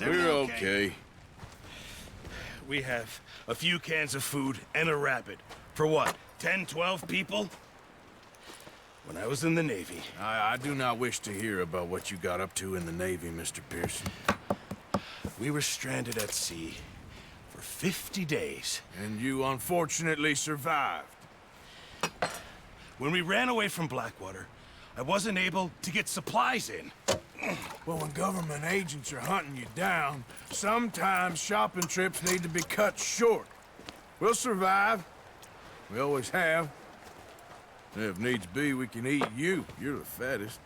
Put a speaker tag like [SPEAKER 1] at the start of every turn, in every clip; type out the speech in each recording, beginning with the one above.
[SPEAKER 1] We're okay.
[SPEAKER 2] We have a few cans of food and a rabbit. For what, 10, 12 people? When I was in the Navy...
[SPEAKER 1] I do not wish to hear about what you got up to in the Navy, Mr. Pearson.
[SPEAKER 2] We were stranded at sea for 50 days.
[SPEAKER 1] And you unfortunately survived.
[SPEAKER 2] When we ran away from Blackwater, I wasn't able to get supplies in.
[SPEAKER 1] Well, when government agents are hunting you down, sometimes shopping trips need to be cut short. We'll survive. We always have. And if needs be, we can eat you. You're the fattest.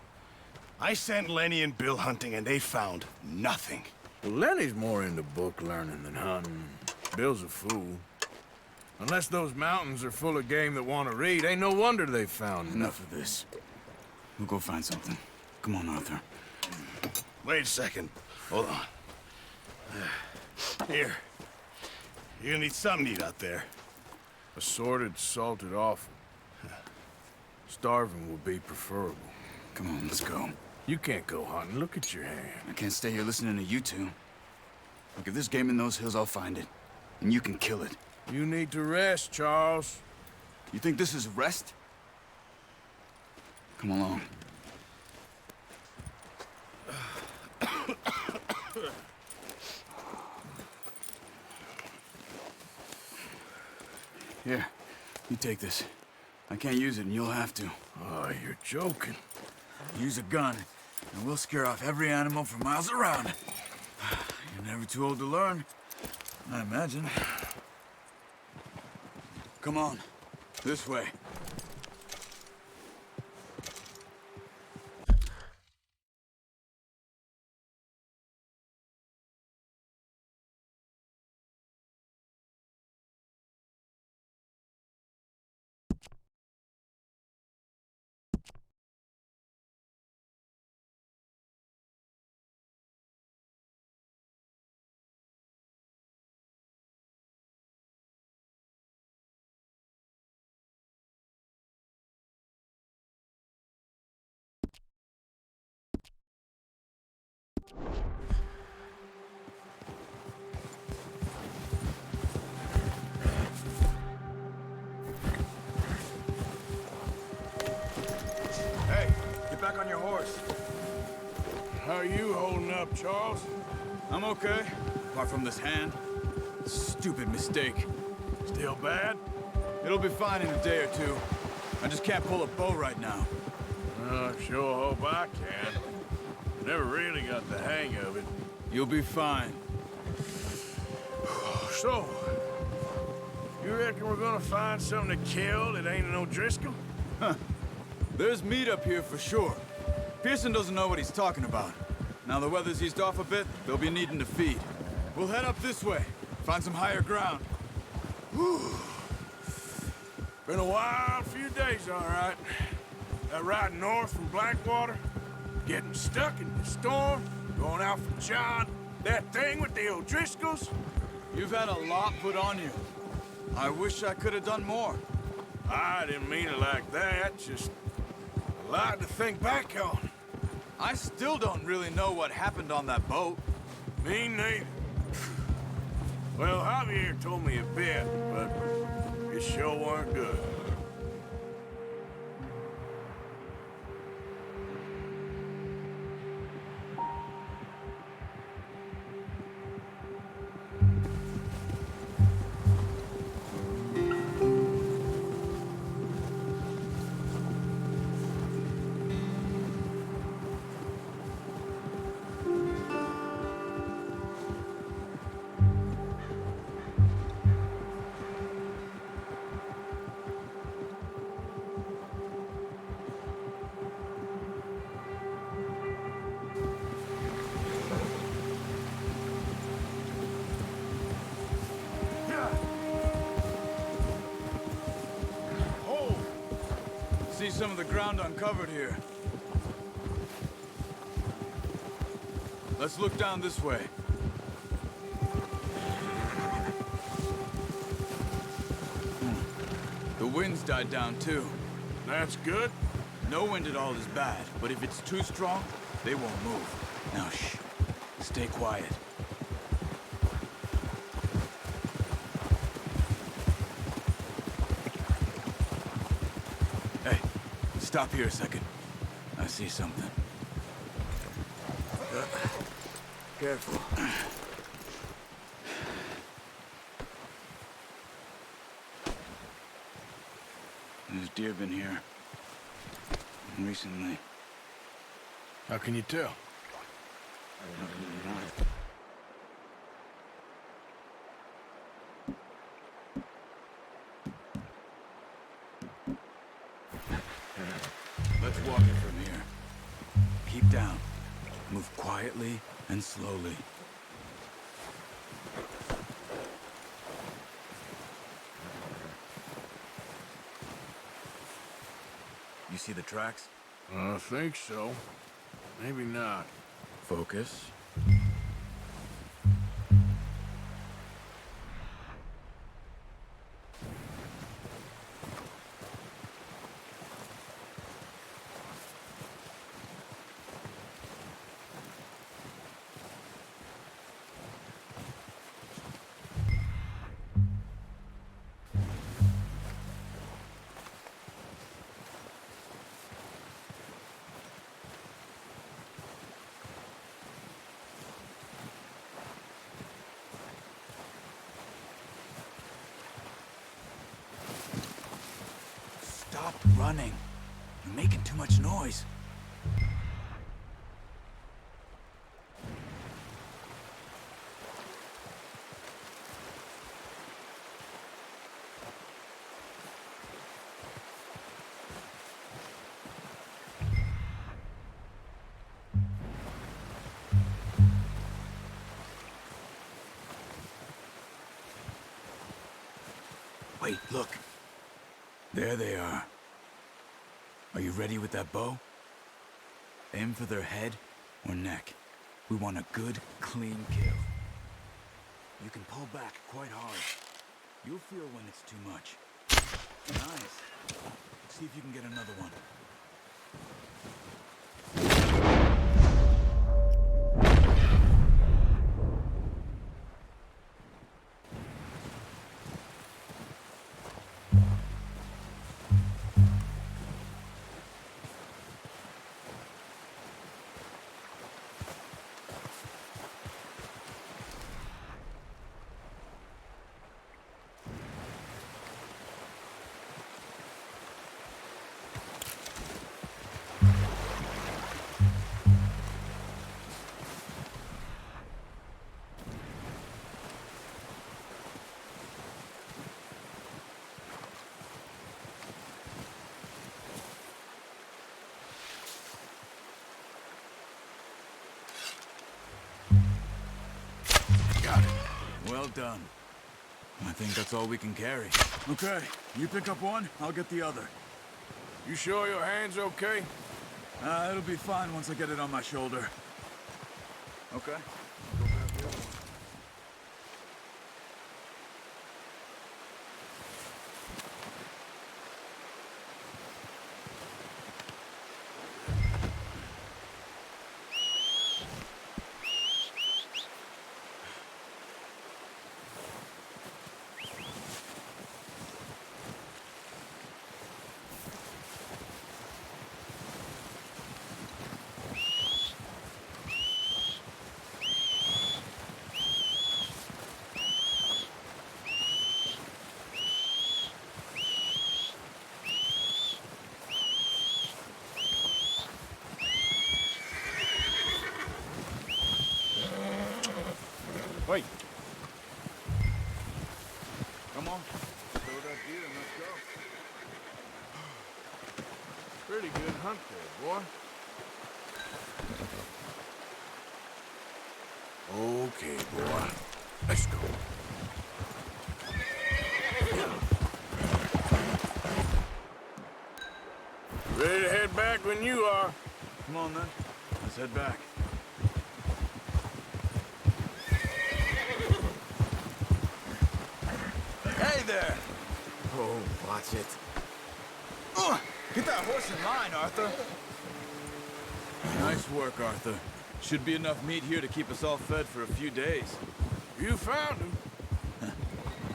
[SPEAKER 2] I sent Lenny and Bill hunting, and they found nothing.
[SPEAKER 1] Well, Lenny's more into book learning than hunting. Bill's a fool. Unless those mountains are full of game that want to read, ain't no wonder they found
[SPEAKER 3] Enough of this. We'll go find something. Come on, Arthur.
[SPEAKER 2] Wait a second. Hold on. Here. You're gonna need something to eat out there.
[SPEAKER 1] Assorted, salted offal. Starving will be preferable.
[SPEAKER 3] Come on, let's go.
[SPEAKER 1] You can't go hunting. Look at your hand.
[SPEAKER 3] I can't stay here listening to you two. Look, if there's game in those hills, I'll find it. And you can kill it.
[SPEAKER 1] You need to rest, Charles.
[SPEAKER 3] You think this is rest? Come along. Here, you take this. I can't use it, and you'll have to.
[SPEAKER 1] Oh, you're joking.
[SPEAKER 3] Use a gun, and we'll scare off every animal for miles around. You're never too old to learn, I imagine. Come on, this way.
[SPEAKER 4] Hey, get back on your horse.
[SPEAKER 1] How are you holding up, Charles?
[SPEAKER 3] I'm okay, apart from this hand. Stupid mistake.
[SPEAKER 1] Still bad?
[SPEAKER 3] It'll be fine in a day or two. I just can't pull a bow right now.
[SPEAKER 1] I sure hope I can. Never really got the hang of it.
[SPEAKER 3] You'll be fine.
[SPEAKER 1] So, you reckon we're gonna find something to kill that ain't no Driscoll?
[SPEAKER 3] There's meat up here for sure. Pearson doesn't know what he's talking about. Now the weather's eased off a bit, they'll be needing to feed. We'll head up this way, find some higher ground.
[SPEAKER 1] Whew. Been a wild few days, all right. That ride north from Blackwater, getting stuck in the storm, going out for John, that thing with the O'Driscolls.
[SPEAKER 3] You've had a lot put on you. I wish I could have done more.
[SPEAKER 1] I didn't mean it like that, just a lot to think back on.
[SPEAKER 3] I still don't really know what happened on that boat.
[SPEAKER 1] Me neither. Well, Javier told me a bit, but it sure weren't good.
[SPEAKER 3] See some of the ground uncovered here. Let's look down this way. The wind's died down too.
[SPEAKER 1] That's good.
[SPEAKER 3] No wind at all is bad, but if it's too strong, they won't move. Now, shh. Stay quiet. Hey, stop here a second. I see something.
[SPEAKER 4] Careful.
[SPEAKER 3] There's deer been here. Recently.
[SPEAKER 1] How can you tell?
[SPEAKER 3] Let's walk it from here. Keep down. Move quietly and slowly. You see the tracks?
[SPEAKER 1] I think so. Maybe not.
[SPEAKER 3] Focus. Stop running. You're making too much noise. Wait, look. There they are. Are you ready with that bow? Aim for their head or neck. We want a good, clean kill. You can pull back quite hard. You'll feel when it's too much. Nice. See if you can get another one. Got it. Well done. I think that's all we can carry. Okay, you pick up one, I'll get the other.
[SPEAKER 1] You sure your hand's okay?
[SPEAKER 3] It'll be fine once I get it on my shoulder. Okay.
[SPEAKER 1] Wait. Come on. Throw that deer and let's go. Pretty good hunt there, boy. Okay, boy. Let's go. Ready to head back when you are.
[SPEAKER 3] Come on, then. Let's head back. Hey there!
[SPEAKER 4] Oh, watch it.
[SPEAKER 3] Get that horse in line, Arthur. Nice work, Arthur. Should be enough meat here to keep us all fed for a few days.
[SPEAKER 1] You found him.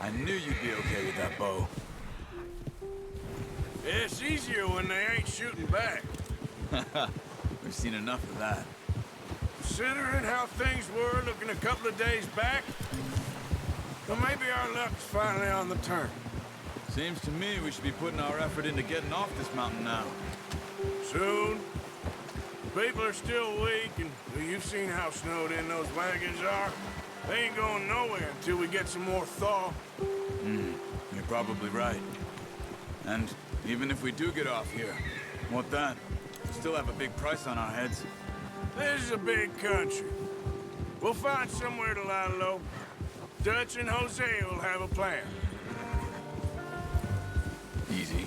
[SPEAKER 3] I knew you'd be okay with that bow.
[SPEAKER 1] It's easier when they ain't shooting back.
[SPEAKER 3] We've seen enough of that.
[SPEAKER 1] Considering how things were looking a couple of days back, well, maybe our luck's finally on the turn.
[SPEAKER 3] Seems to me we should be putting our effort into getting off this mountain now.
[SPEAKER 1] Soon. People are still weak, and well, you've seen how snowed in those wagons are. They ain't going nowhere until we get some more thaw.
[SPEAKER 3] You're probably right. And even if we do get off here, what then? We still have a big price on our heads.
[SPEAKER 1] This is a big country. We'll find somewhere to lie low. Dutch and Jose will have a plan.
[SPEAKER 3] Easy.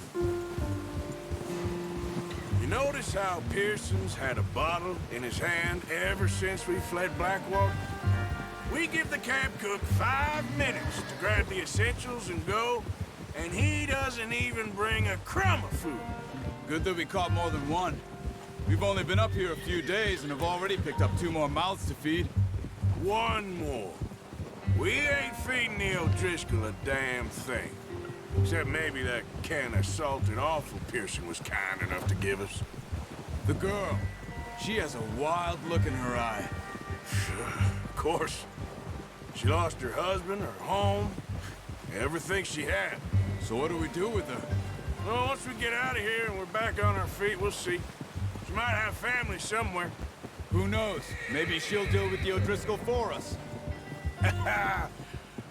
[SPEAKER 1] You notice how Pearson's had a bottle in his hand ever since we fled Blackwater? We give the camp cook 5 minutes to grab the essentials and go, and he doesn't even bring a crumb of food.
[SPEAKER 3] Good that we caught more than one. We've only been up here a few days and have already picked up 2 more mouths to feed.
[SPEAKER 1] One more. We ain't feeding the O'Driscoll a damn thing. Except maybe that can of salted offal Pearson was kind enough to give us.
[SPEAKER 3] The girl. She has a wild look in her eye.
[SPEAKER 1] Of course. She lost her husband, her home, everything she had.
[SPEAKER 3] So what do we do with her?
[SPEAKER 1] Well, once we get out of here and we're back on our feet, we'll see. She might have family somewhere.
[SPEAKER 3] Who knows? Maybe she'll deal with the O'Driscoll for us.
[SPEAKER 1] Well,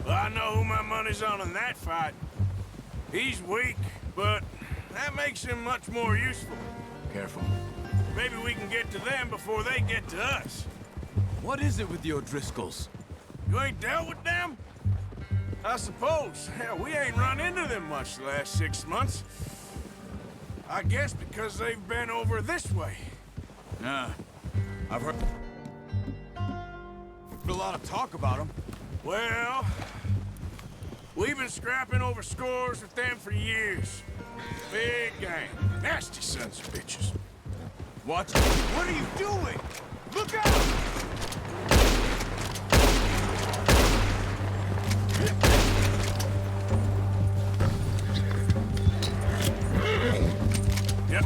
[SPEAKER 1] I know who my money's on in that fight. He's weak, but that makes him much more useful.
[SPEAKER 3] Careful.
[SPEAKER 1] Maybe we can get to them before they get to us.
[SPEAKER 3] What is it with the O'Driscolls?
[SPEAKER 1] You ain't dealt with them? I suppose. Hell, we ain't run into them much the last 6 months. I guess because they've been over this way.
[SPEAKER 3] Yeah. I've heard a lot of talk about them.
[SPEAKER 1] Well, we've been scrapping over scores with them for years. Big gang. Nasty sons of bitches.
[SPEAKER 3] Watch it. What are you doing? Look out!
[SPEAKER 1] Yep.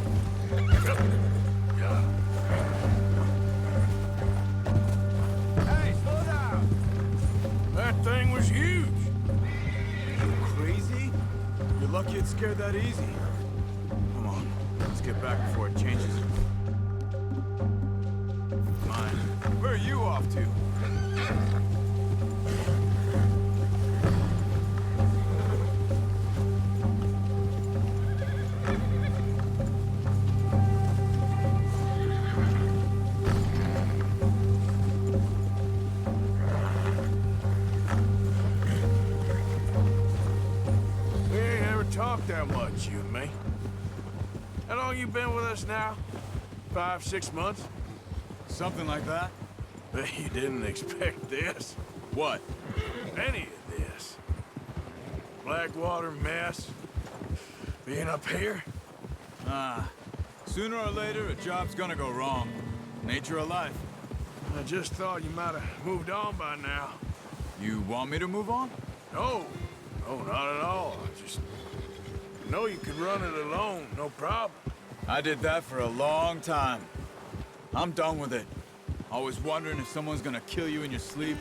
[SPEAKER 1] Yep. Yeah.
[SPEAKER 4] Hey, slow down!
[SPEAKER 1] That thing was huge.
[SPEAKER 3] You crazy? You're lucky it scared that easy. Come on, let's get back before it changes. Mine. Where are you off to?
[SPEAKER 1] We ain't ever talked that much, you and me. How long you been with us now? 5, 6 months?
[SPEAKER 3] Something like that?
[SPEAKER 1] Bet you didn't expect this.
[SPEAKER 3] What?
[SPEAKER 1] Any of this. Blackwater mess. Being up here.
[SPEAKER 3] Sooner or later, a job's gonna go wrong. Nature of life.
[SPEAKER 1] I just thought you might have moved on by now.
[SPEAKER 3] You want me to move on?
[SPEAKER 1] No. No, not at all. I just know you could run it alone, no problem.
[SPEAKER 3] I did that for a long time. I'm done with it. Always wondering if someone's gonna kill you in your sleep.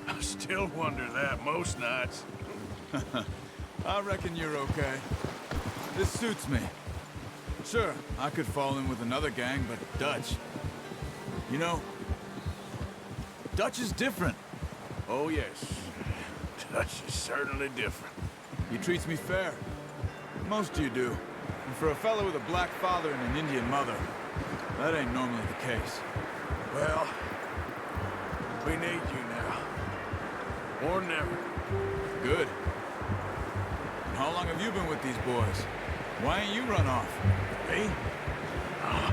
[SPEAKER 1] I still wonder that most nights.
[SPEAKER 3] I reckon you're okay. This suits me. Sure, I could fall in with another gang, but Dutch... You know, Dutch is different.
[SPEAKER 1] Oh, yes. Dutch is certainly different.
[SPEAKER 3] He treats me fair. Most of you do. And for a fellow with a black father and an Indian mother, that ain't normally the case.
[SPEAKER 1] Well, we need you now. More than ever.
[SPEAKER 3] Good. And how long have you been with these boys? Why ain't you run off?
[SPEAKER 1] Me? Oh,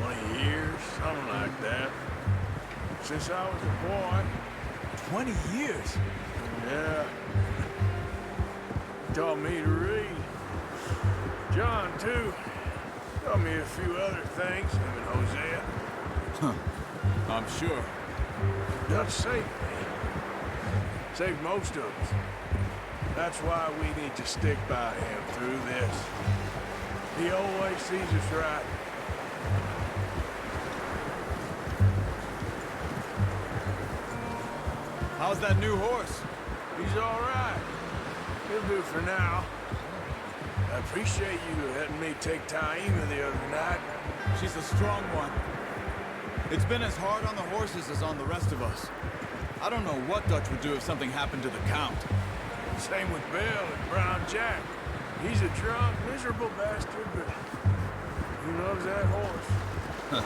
[SPEAKER 1] 20 years, something like that. Since I was a boy.
[SPEAKER 3] 20 years?
[SPEAKER 1] Yeah. Taught me to read. John, too. Taught me a few other things, him and Hosea.
[SPEAKER 3] Huh. I'm sure.
[SPEAKER 1] Dutch saved me. Saved most of us. That's why we need to stick by him through this. He always sees us right.
[SPEAKER 3] How's that new horse?
[SPEAKER 1] He's all right. He'll do for now. I appreciate you letting me take Taima the other night.
[SPEAKER 3] She's a strong one. It's been as hard on the horses as on the rest of us. I don't know what Dutch would do if something happened to the Count.
[SPEAKER 1] Same with Bill and Brown Jack. He's a drunk, miserable bastard, but he loves that horse.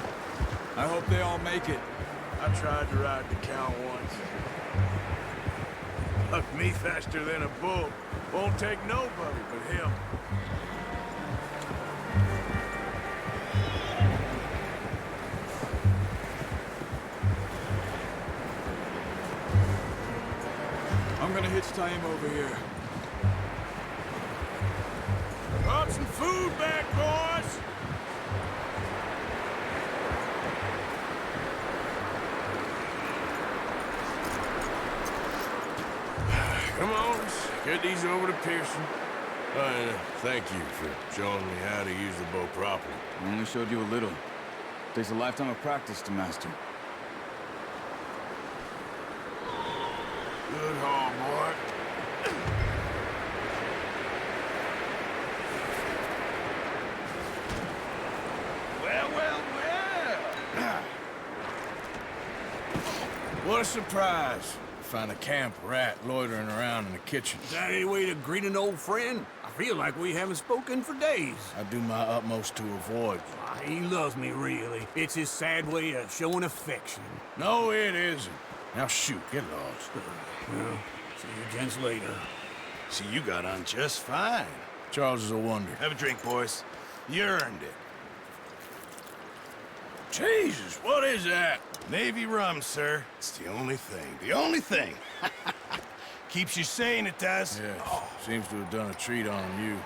[SPEAKER 3] I hope they all make it.
[SPEAKER 1] I tried to ride the Count once. Bucked me faster than a bull. Won't take nobody but him.
[SPEAKER 3] I'm gonna hitch Taima over here.
[SPEAKER 1] Brought some food back, boys! Come on, let's get these over to Pearson. Thank you for showing me how to use the bow properly.
[SPEAKER 3] I only showed you a little. Takes a lifetime of practice to master.
[SPEAKER 1] Good haul, boy.
[SPEAKER 2] Well.
[SPEAKER 1] What a surprise. Find a camp rat loitering around in the kitchen.
[SPEAKER 5] Is that any way to greet an old friend? I feel like we haven't spoken for days.
[SPEAKER 1] I do my utmost to avoid.
[SPEAKER 5] He loves me, really. It's his sad way of showing affection.
[SPEAKER 1] No, it isn't. Now shoot, get lost.
[SPEAKER 5] Well, see you gents later.
[SPEAKER 2] See, you got on just fine.
[SPEAKER 1] Charles is a wonder.
[SPEAKER 2] Have a drink, boys. You earned it.
[SPEAKER 1] Jesus, what is that?
[SPEAKER 2] Navy rum, sir. It's the only thing. The only thing. Keeps you sane, it does.
[SPEAKER 1] Yes, seems to have done a treat on you.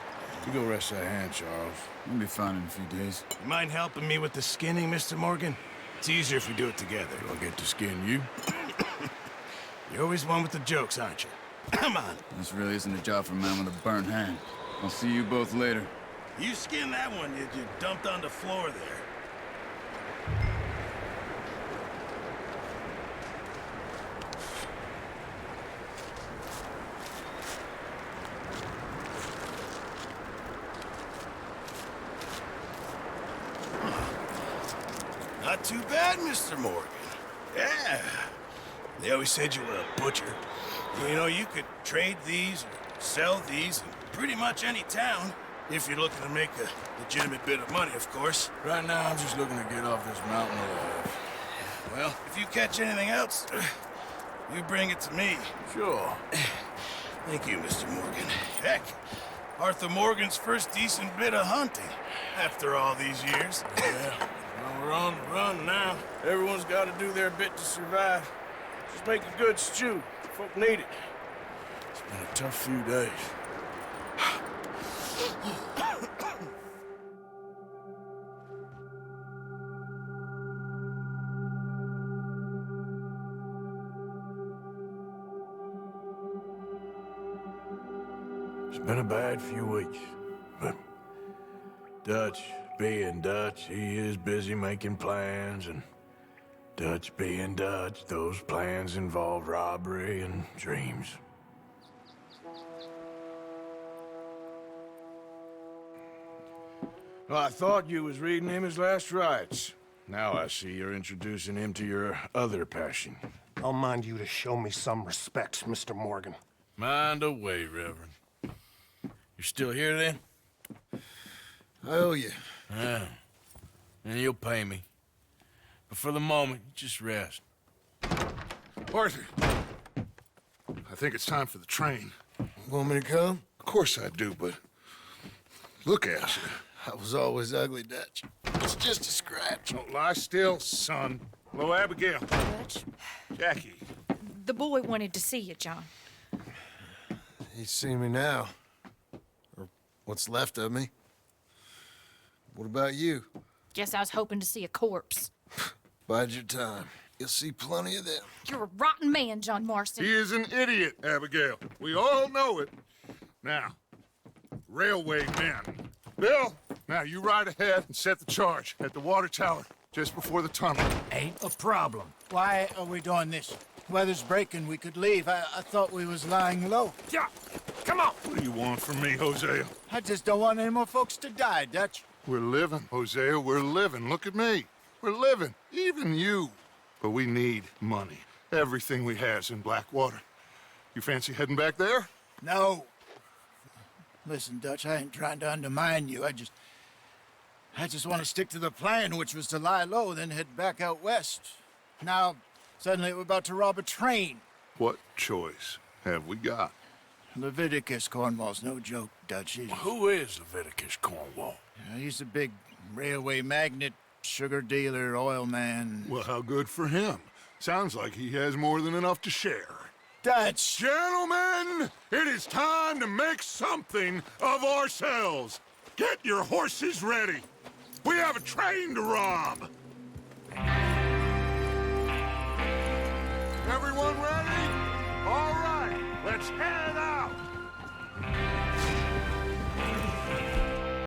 [SPEAKER 1] You go rest that hand, Charles.
[SPEAKER 3] You'll be fine in a few days.
[SPEAKER 2] You mind helping me with the skinning, Mr. Morgan? It's easier if we do it together.
[SPEAKER 1] Do I get to skin you?
[SPEAKER 2] You're always one with the jokes, aren't you? Come on.
[SPEAKER 3] This really isn't a job for a man with a burnt hand. I'll see you both later.
[SPEAKER 2] You skinned that one you dumped on the floor there. Not too bad, Mr. Morgan. Yeah. They always said you were a butcher. You know, you could trade these or sell these in pretty much any town, if you're looking to make a legitimate bit of money, of course.
[SPEAKER 1] Right now, I'm just looking to get off this mountain alive.
[SPEAKER 2] Well, if you catch anything else, you bring it to me.
[SPEAKER 1] Sure.
[SPEAKER 2] Thank you, Mr. Morgan. Heck, Arthur Morgan's first decent bit of hunting after all these years.
[SPEAKER 1] Yeah. Well, we're on the run now. Everyone's got to do their bit to survive. Just make a good stew. Folk need it. It's been a tough few days. It's been a bad few weeks, but Dutch being Dutch, he is busy making plans, and Dutch being Dutch, those plans involve robbery and dreams. Well, I thought you was reading him his last rites. Now I see you're introducing him to your other passion.
[SPEAKER 6] I'll mind you to show me some respect, Mr. Morgan.
[SPEAKER 1] Mind away, Reverend. You're still here, then?
[SPEAKER 7] I owe you.
[SPEAKER 1] Yeah. And you'll pay me. But for the moment, just rest.
[SPEAKER 7] Arthur, I think it's time for the train.
[SPEAKER 1] Want me to come?
[SPEAKER 7] Of course I do, but look at you.
[SPEAKER 1] I was always ugly, Dutch. It's just a scratch.
[SPEAKER 7] Don't lie still, son. Hello, Abigail.
[SPEAKER 8] Dutch,
[SPEAKER 7] Jackie.
[SPEAKER 8] the boy wanted to see you, John.
[SPEAKER 9] He's seen me now. Or what's left of me. What about you?
[SPEAKER 8] Guess I was hoping to see a corpse.
[SPEAKER 9] Bide your time. You'll see plenty of them.
[SPEAKER 8] You're a rotten man, John Marston.
[SPEAKER 7] He is an idiot, Abigail. We all know it. Now, railway men. Bill, now you ride ahead and set the charge at the water tower just before the tunnel.
[SPEAKER 5] Ain't a problem. Why are we doing this? Weather's breaking. We could leave. I thought we was lying low.
[SPEAKER 7] Yeah, come on. What do you want from me, Hosea?
[SPEAKER 5] I just don't want any more folks to die, Dutch.
[SPEAKER 7] We're living, Hosea, we're living. Look at me. We're living, even you. But we need money. Everything we has in Blackwater. You fancy heading back there?
[SPEAKER 5] No. Listen, Dutch, I ain't trying to undermine you. I just want to stick to the plan, which was to lie low, then head back out west. Now, suddenly we're about to rob a train.
[SPEAKER 7] What choice have we got?
[SPEAKER 5] Leviticus Cornwall's no joke, Dutch.
[SPEAKER 1] Who is Leviticus Cornwall?
[SPEAKER 5] He's a big railway magnate, sugar dealer, oil man.
[SPEAKER 7] Well, how good for him. Sounds like he has more than enough to share.
[SPEAKER 5] Dutch!
[SPEAKER 7] Gentlemen, it is time to make something of ourselves. Get your horses ready. We have a train to rob. Everyone ready? All right, let's head out.